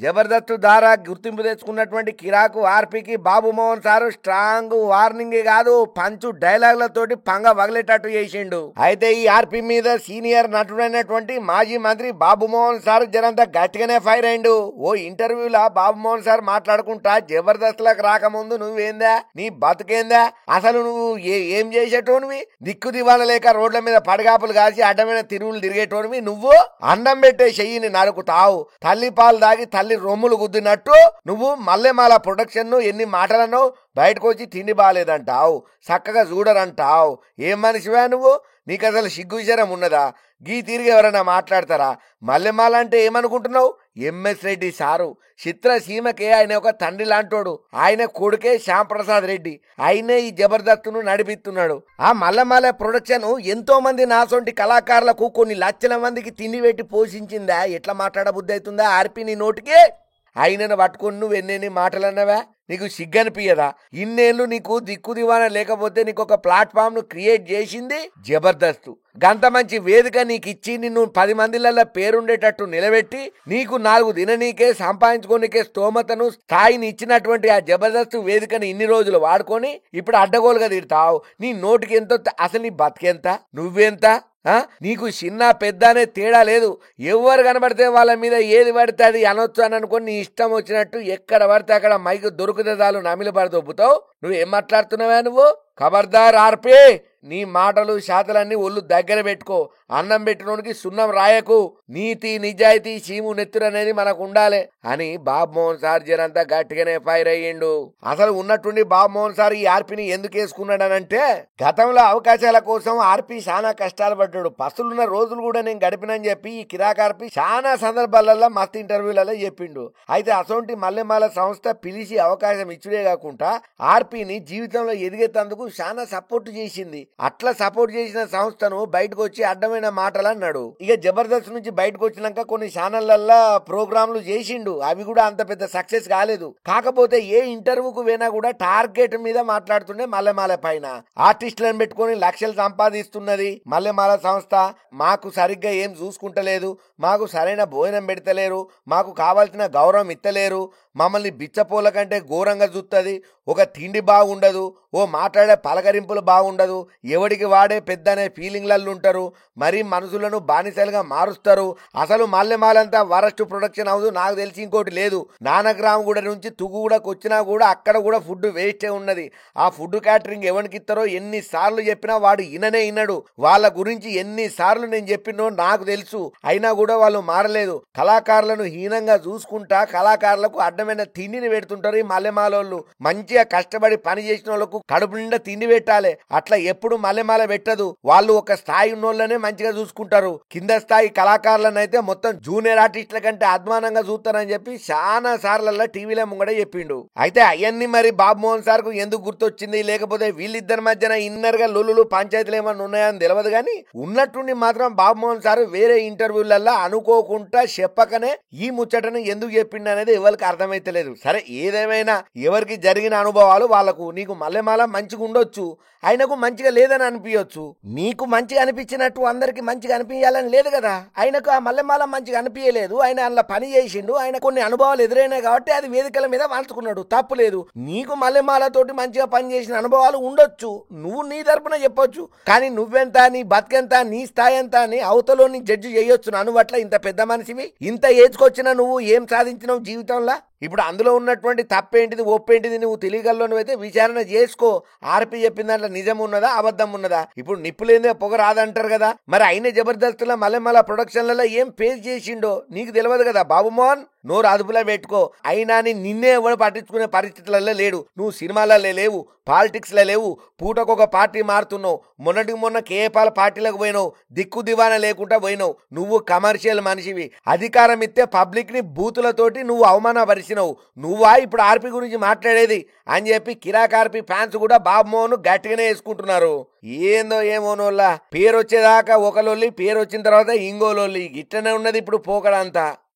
జబర్దస్త్ ద్వారా గుర్తింపు తెచ్చుకున్నటువంటి కిరాకు ఆర్పీకి బాబు మోహన్ సారు స్ట్రాంగ్ వార్నింగ్ కాదు పంచు డైలాగులతోటి పంగ వగలేటట్టు చేసిండు. అయితే ఈ ఆర్పీ మీద సీనియర్ నటుడైనటువంటి మాజీ మంత్రి బాబు మోహన్ సార్ జనంతా గట్టిగానే ఫైర్ అయిండు. ఓ ఇంటర్వ్యూలా బాబు మోహన్ సార్ మాట్లాడుకుంటా జబర్దస్త్ లకు రాకముందు నువ్వేందా, నీ బతుకేందా, అసలు నువ్వు ఏం చేసేటోనివి, దిక్కు దివాన లేక రోడ్ల మీద పడగాపులు కాసి అడ్డమైన తిరుగులు తిరిగేటోనివి, నువ్వు అన్నం పెట్టే చెయ్యిని నరుకుతావు, తల్లి పాలు దాగి తల్లి రొమ్ములు గుద్దినట్టు నువ్వు మల్లెమాల ప్రొడక్షన్ ను ఎన్ని మాటలను బయటకు వచ్చి తిండి బాలేదంటావు, చక్కగా చూడరంటావు. ఏం మనిషివా నువ్వు, నీకు అసలు సిగ్గు విషయం ఉన్నదా? గీ తిరిగి ఎవరైనా మాట్లాడతారా? మల్లెమాల అంటే ఏమనుకుంటున్నావు? ఎంఎస్ రెడ్డి సారు చిత్రసీమకే ఆయన ఒక తండ్రి లాంటోడు. ఆయన కొడుకే శ్యాంప్రసాద్ రెడ్డి, ఆయనే ఈ జబర్దస్త్ను నడిపిస్తున్నాడు. ఆ మల్లెమాల ప్రొడక్షన్ ఎంతో మంది నాసొంటి కళాకారులకు కొన్ని లక్షల మందికి తిండి పెట్టి పోషించిందా? ఎట్లా మాట్లాడబుద్ధి అవుతుందా ఆర్పి నీ నోటికి? ఆయనను పట్టుకుని నువ్వు ఎన్నెన్ని మాటలన్నవా? నీకు సిగ్గనిపియదా? ఇన్నేళ్ళు నీకు దిక్కు దివానా లేకపోతే నీకు ఒక ప్లాట్ఫామ్ ను క్రియేట్ చేసింది జబర్దస్త్. గంత మంచి వేదిక నీకు ఇచ్చి నిన్ను 10 మందిలలో పేరుండేటట్టు నిలబెట్టి నీకు 4 దిననీకే సంపాదించుకోనికే స్తోమతను స్థాయిని ఇచ్చినటువంటి ఆ జబర్దస్త్ వేదికని ఇన్ని రోజులు వాడుకొని ఇప్పుడు అడ్డగోలుగా తిడతావు. నీ నోటికి ఎంత, అసలు నీ బతికెంత, నువ్వెంత? నీకు చిన్న పెద్ద అనే తేడా లేదు. ఎవరు కనబడితే వాళ్ళ మీద ఏది పడితే అది అనొచ్చు అని అనుకుని నీ ఇష్టం వచ్చినట్టు ఎక్కడ పడితే అక్కడ మైకు దొరికితే చాలు నమిలి పడదొబ్బుతావు. నువ్వేం మాట్లాడుతున్నావా నువ్వు? ఖబర్దార్ ఆర్పి, నీ మాటలు శాతలన్నీ ఒళ్ళు దగ్గర పెట్టుకో. అన్నం పెట్టినోనికి సున్నం రాయకు. నీతి నిజాయితీ చీము నెత్తురు అనేది మనకు ఉండాలి అని బాబు మోహన్ సార్ జనంతా గట్టిగానే ఫైర్ అయ్యిండు. అసలు ఉన్నట్టుండి బాబు మోహన్ సార్ ఈ ఆర్పిని ఎందుకు వేసుకున్నాడనంటే, గతంలో అవకాశాల కోసం ఆర్పి చాలా కష్టాలు పడ్డాడు. పస్తులున్న రోజులు కూడా నేను గడిపినని చెప్పి ఈ కిరాక్ ఆర్పి చాలా సందర్భాలలో మస్తు ఇంటర్వ్యూలలో చెప్పిండు. అయితే అసొంటి మల్లెమాల సంస్థ పిలిచి అవకాశం ఇచ్చుడే కాకుండా ఆర్పిని జీవితంలో ఎదిగేందుకు చాలా సపోర్ట్ చేసింది. అట్లా సపోర్ట్ చేసిన సంస్థను బయటకు వచ్చి అడ్డమైన మాటలు అన్నాడు. ఇక జబర్దస్త్ నుంచి బయటకు వచ్చినాక కొన్ని ఛానళ్లల్లో ప్రోగ్రాంలు చేసిండు. అవి కూడా అంత పెద్ద సక్సెస్ కాలేదు. కాకపోతే ఏ ఇంటర్వ్యూకు పోయినా కూడా టార్గెట్ మీద మాట్లాడుతుండే మల్లెమాల పైన. ఆర్టిస్టులను పెట్టుకుని లక్షలు సంపాదిస్తున్నది మల్లెమాల సంస్థ. మాకు సరిగ్గా ఏం చూసుకుంటలేదు, మాకు సరైన భోజనం పెడతలేరు, మాకు కావాల్సిన గౌరవం ఇత్తలేరు, మమ్మల్ని బిచ్చపోల కంటే ఘోరంగా చూస్తుంది, ఒక తిండి బాగుండదు, ఓ మాట్లాడే పలకరింపులు బాగుండదు, ఎవడికి వాడే పెద్ద అనే ఫీలింగ్లలో ఉంటారు, మరీ మనుషులను బానిసలుగా మారుస్తారు. అసలు మల్లెమాలంతా వరస్ట్ ప్రొడక్షన్ హౌస్, నాకు తెలిసి ఇంకోటి లేదు. నానగ్రామగూడ నుంచి తుగుగూడకు వచ్చినా కూడా అక్కడ కూడా ఫుడ్ వేస్టే ఉన్నది. ఆ ఫుడ్ క్యాటరింగ్ ఎవరికి ఇస్తారో ఎన్నిసార్లు చెప్పినా వాడు ఇననే ఇనడు. వాళ్ళ గురించి ఎన్నిసార్లు నేను చెప్పినో నాకు తెలుసు. అయినా కూడా వాళ్ళు మారలేదు. కళాకారులను హీనంగా చూసుకుంటా కళాకారులకు అడ్డమైన తిండిని పెడుతుంటారు ఈ మల్లెమాలోళ్ళు. మంచిగా కష్టపడి పని చేసిన వాళ్ళకు కడుపు నిండా తిండి పెట్టాలి. అట్లా ఎప్పుడు మల్లెమాల పెట్టదు. వాళ్ళు ఒక స్థాయి ఉన్నోళ్ళనే మంచిగా చూసుకుంటారు. కింద స్థాయి కళాకారులను అయితే మొత్తం జూనియర్ ఆర్టిస్టుల కంటే అధ్వానంగా చూస్తారని చెప్పి చాలా సార్లు టీవీలో ముంగడ చెప్పిండు. అయితే అవన్నీ మరి బాబు మోహన్ సార్ కు ఎందుకు గుర్తొచ్చింది, లేకపోతే వీళ్ళిద్దరి మధ్యన ఇన్నర్ గా లొల్లులు పంచాయతీలు ఏమన్నా ఉన్నాయని తెలియదు. కానీ ఉన్నట్టుండి మాత్రం బాబు మోహన్ సార్ వేరే ఇంటర్వ్యూలలో అనుకోకుండా చెప్పకనే ఈ ముచ్చటను ఎందుకు చెప్పిండు అనేది ఎవరికి అర్థమైతలేదు. సరే, ఏదేమైనా ఎవరికి జరిగిన అనుభవాలు వాళ్ళకు. నీకు మల్లెమాల మంచిగా ఉండొచ్చు, ఆయనకు మంచిగా లేదని అనిపించవచ్చు. నీకు మంచిగా అనిపించినట్టు అందరికి మంచిగా అనిపించాలని లేదు కదా. ఆయనకు ఆ మల్లెమాల మంచిగా అనిపించలేదు, ఆయన అందులో పని చేసిండు, ఆయన కొన్ని అనుభవాలు ఎదురైనాయి కాబట్టి అది వేదికల మీద వాల్చుకున్నాడు, తప్పు లేదు. నీకు మల్లెమాలతోటి మంచిగా పని చేసిన అనుభవాలు ఉండొచ్చు, నువ్వు నీ తరపున చెప్పొచ్చు. కానీ నువ్వెంత, నీ బతికెంత, నీ స్థాయి ఎంత అని అవతలోని జడ్జి చేయొచ్చు. నన్ను అట్లా ఇంత పెద్ద మనిషివి, ఇంత ఏజ్కొచ్చినా నువ్వు ఏం సాధించినావు జీవితంలో? ఇప్పుడు అందులో ఉన్నటువంటి తప్పేంటిది ఒప్పేంటిది నువ్వు తెలియగల్లో నువ్వైతే విచారణ చేసుకో. ఆర్పి చెప్పిన దాంట్లో నిజం ఉన్నదా అబద్ధం ఉన్నదా? ఇప్పుడు నిప్పులేందే పొగ రాదంటారు కదా. మరి అయిన జబర్దస్త్లో మల్లెమాల ప్రొడక్షన్లలో ఏం ఫేస్ చేసిండో నీకు తెలియదు కదా బాబు మోహన్. నోరు అదుపులో పెట్టుకో. అయినా నిన్నే ఎవడు పట్టించుకునే పరిస్థితులలో లేడు. నువ్వు సినిమాలలో లేవు, పాలిటిక్స్ లో లేవు, పూటకొక పార్టీ మారుతున్నావు. మొన్నటికి మొన్న కేపాల పార్టీలకు పోయినావు, దిక్కు దివానా లేకుండా పోయినావు. నువ్వు కమర్షియల్ మనిషివి. అధికారం ఇస్తే పబ్లిక్ ని బూతులతోటి నువ్వు అవమానపరిచినావు. నువ్వా ఇప్పుడు ఆర్పి గురించి మాట్లాడేది అని చెప్పి కిరాక్ ఆర్పి ఫ్యాన్స్ కూడా బాబు మోహన్ గట్టిగానే వేసుకుంటున్నారు. ఏందో ఏమోనోళ్ళ పేరు వచ్చేదాకా ఒక లొల్లి, పేరు వచ్చిన తర్వాత ఇంగో లొల్లి. ఇట్లనే ఉన్నది ఇప్పుడు పోకడంతా.